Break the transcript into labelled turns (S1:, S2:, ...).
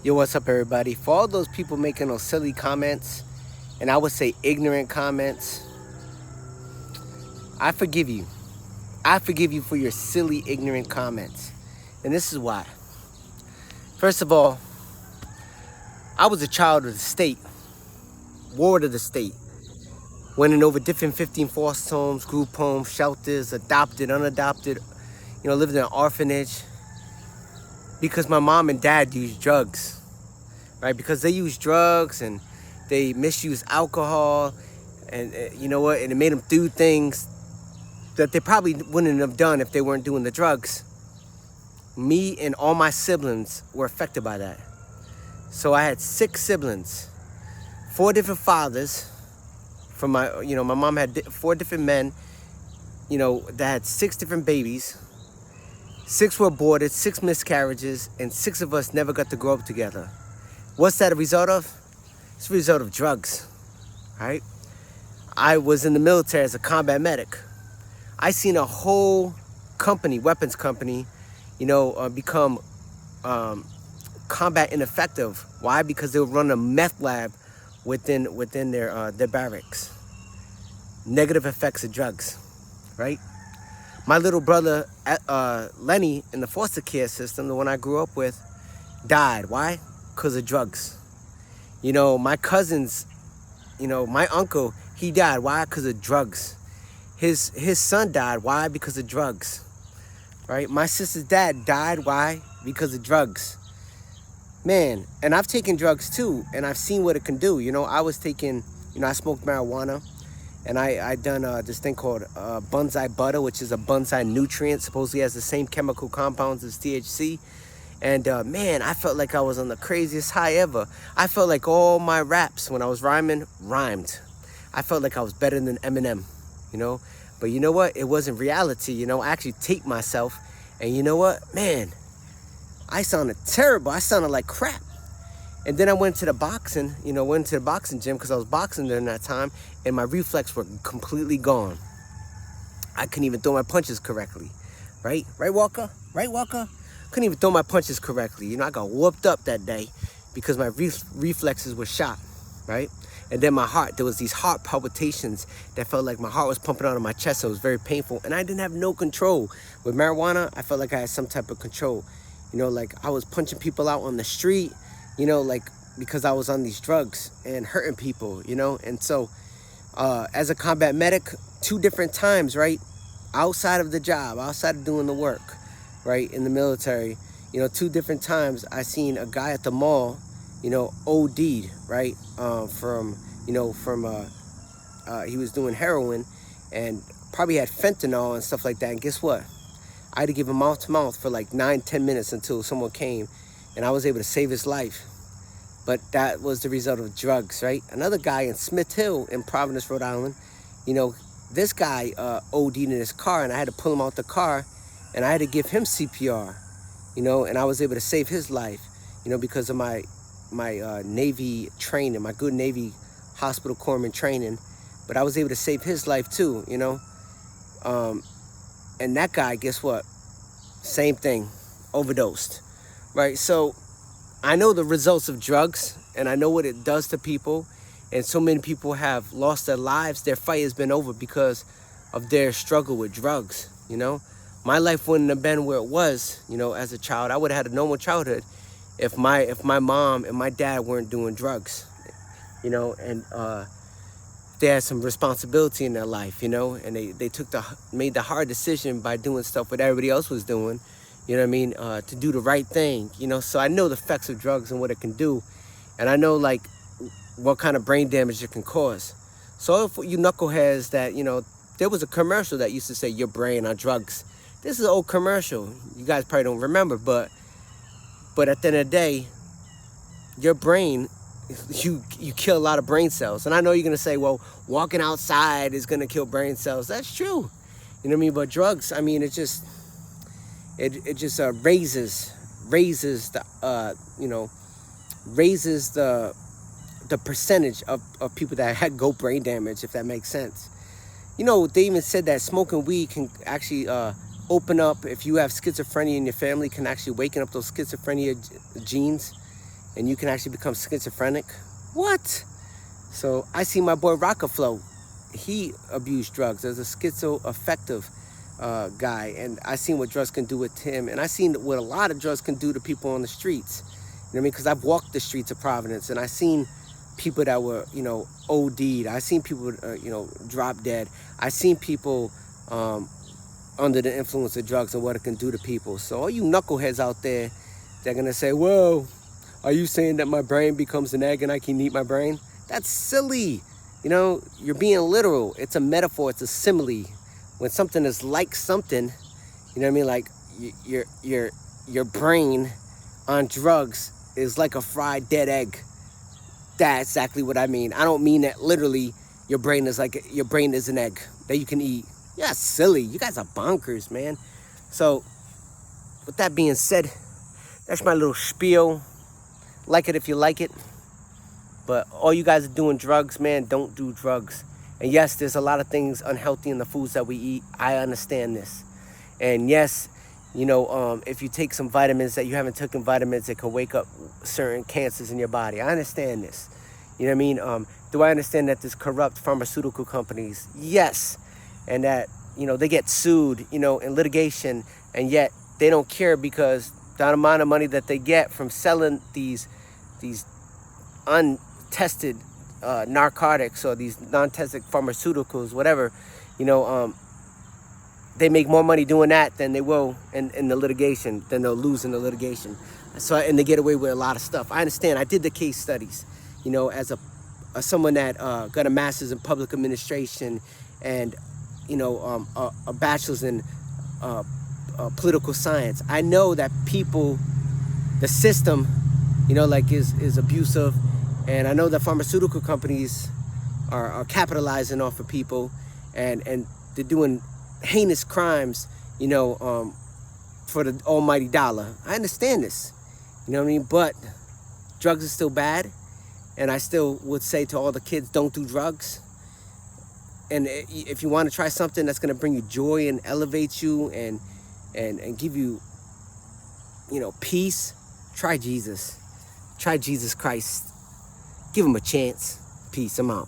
S1: Yo, what's up, everybody? For all those people making those silly comments, and I would say ignorant comments, I forgive you. I forgive you for your silly, ignorant comments. And this is why. First of all, I was a child of the state, ward of the state, went in over different 15 foster homes, group homes, shelters, adopted, unadopted, lived in an orphanage because my mom and dad used drugs, right? Because they used drugs and they misused alcohol, and you know what? And it made them do things that they probably wouldn't have done if they weren't doing the drugs. Me and all my siblings were affected by that. So I had 6 siblings, 4 different fathers. From my mom had 4 different men, that had 6 different babies. 6 were aborted, 6 miscarriages, and 6 of us never got to grow up together. What's that a result of? It's a result of drugs, right? I was in the military as a combat medic. I seen a whole company, weapons company, become combat ineffective. Why? Because they were running a meth lab within their barracks. Negative effects of drugs, right? My little brother, Lenny, in the foster care system, the one I grew up with, died. Why? Because of drugs. My cousins, my uncle, he died. Why? Because of drugs. His son died. Why? Because of drugs, right? My sister's dad died. Why? Because of drugs. Man, and I've taken drugs too, and I've seen what it can do. I was taking, I smoked marijuana, and I done this thing called bonsai butter, which is a bonsai nutrient, supposedly has the same chemical compounds as THC. And man, I felt like I was on the craziest high ever. I felt like all my raps when I was rhyming rhymed. I felt like I was better than Eminem, But you know what? It wasn't reality, I actually taped myself, and you know what? Man, I sounded terrible. I sounded like crap. And then I went to the boxing, went to the boxing gym because I was boxing during that time, and my reflexes were completely gone. I couldn't even throw my punches correctly, right? Right, Walker? Right, Walker? Couldn't even throw my punches correctly. I got whooped up that day because my reflexes were shot, right? And then my heart, there was these heart palpitations that felt like my heart was pumping out of my chest. So it was very painful, and I didn't have no control. With marijuana, I felt like I had some type of control. Like I was punching people out on the street, because I was on these drugs and hurting people, And so as a combat medic, 2 different times, right? Outside of the job, outside of doing the work, right? In the military, 2 different times I seen a guy at the mall, OD'd, right? He was doing heroin and probably had fentanyl and stuff like that. And guess what? I had to give him mouth to mouth for like 9-10 minutes until someone came, and I was able to save his life. But that was the result of drugs, right? Another guy in Smith Hill in Providence, Rhode Island, this guy OD'd in his car, and I had to pull him out the car, and I had to give him CPR, and I was able to save his life, because of my Navy training, my good Navy hospital corpsman training. But I was able to save his life too, and that guy, guess what? Same thing, overdosed, right? So I know the results of drugs, and I know what it does to people, and so many people have lost their lives. Their fight has been over because of their struggle with drugs, My life wouldn't have been where it was, as a child. I would have had a normal childhood if my mom and my dad weren't doing drugs, and they had some responsibility in their life, and they made the hard decision by doing stuff what everybody else was doing, to do the right thing, So I know the effects of drugs and what it can do, and I know like what kind of brain damage it can cause. So if you knuckleheads that, there was a commercial that used to say your brain on drugs. This is an old commercial. You guys probably don't remember, but at the end of the day, your brain, you kill a lot of brain cells. And I know you're going to say, well, walking outside is going to kill brain cells. That's true. You know what I mean? But drugs, I mean, it just raises the percentage of people that had brain damage, if that makes sense. They even said that smoking weed can actually open up, if you have schizophrenia in your family, can actually waken up those schizophrenia genes, and you can actually become schizophrenic. What? So I see my boy Rockaflow. He abused drugs as a schizoaffective guy, and I seen what drugs can do with him, and I seen what a lot of drugs can do to people on the streets. You know what I mean? Because I've walked the streets of Providence, and I seen people that were, you know, OD'd. I seen people, you know, drop dead. I seen people under the influence of drugs and what it can do to people. So all you knuckleheads out there, they're gonna say, "Whoa, are you saying that my brain becomes an egg and I can eat my brain?" That's silly. You know, you're being literal. It's a metaphor. It's a simile. When something is like something, you know what I mean? Like your brain on drugs is like a fried dead egg. That's exactly what I mean. I don't mean that literally. Your brain is an egg that you can eat. Yeah, silly. You guys are bonkers, man. So, with that being said, that's my little spiel. Like it if you like it. But all you guys are doing drugs, man, don't do drugs. And yes, there's a lot of things unhealthy in the foods that we eat. I understand this. And yes, you know, if you take some vitamins that you haven't taken vitamins, it can wake up certain cancers in your body. I understand this. You know what I mean? Do I understand that there's corrupt pharmaceutical companies? Yes. And that, you know, they get sued, you know, in litigation, and yet they don't care because the amount of money that they get from selling these untested narcotics or these non-tested pharmaceuticals, whatever, you know, they make more money doing that than they will in the litigation, than they'll lose in the litigation. So, and they get away with a lot of stuff. I understand. I did the case studies, you know, as someone that got a master's in public administration and, you know, a bachelor's in political science. I know that people, the system, you know, like is abusive, and I know that pharmaceutical companies are capitalizing off of people, and they're doing heinous crimes, you know, for the almighty dollar. I understand this, you know what I mean? But drugs are still bad, and I still would say to all the kids, don't do drugs. And if you want to try something that's going to bring you joy and elevate you and give you, you know, peace, try Jesus. Try Jesus Christ. Give him a chance. Peace. I'm out.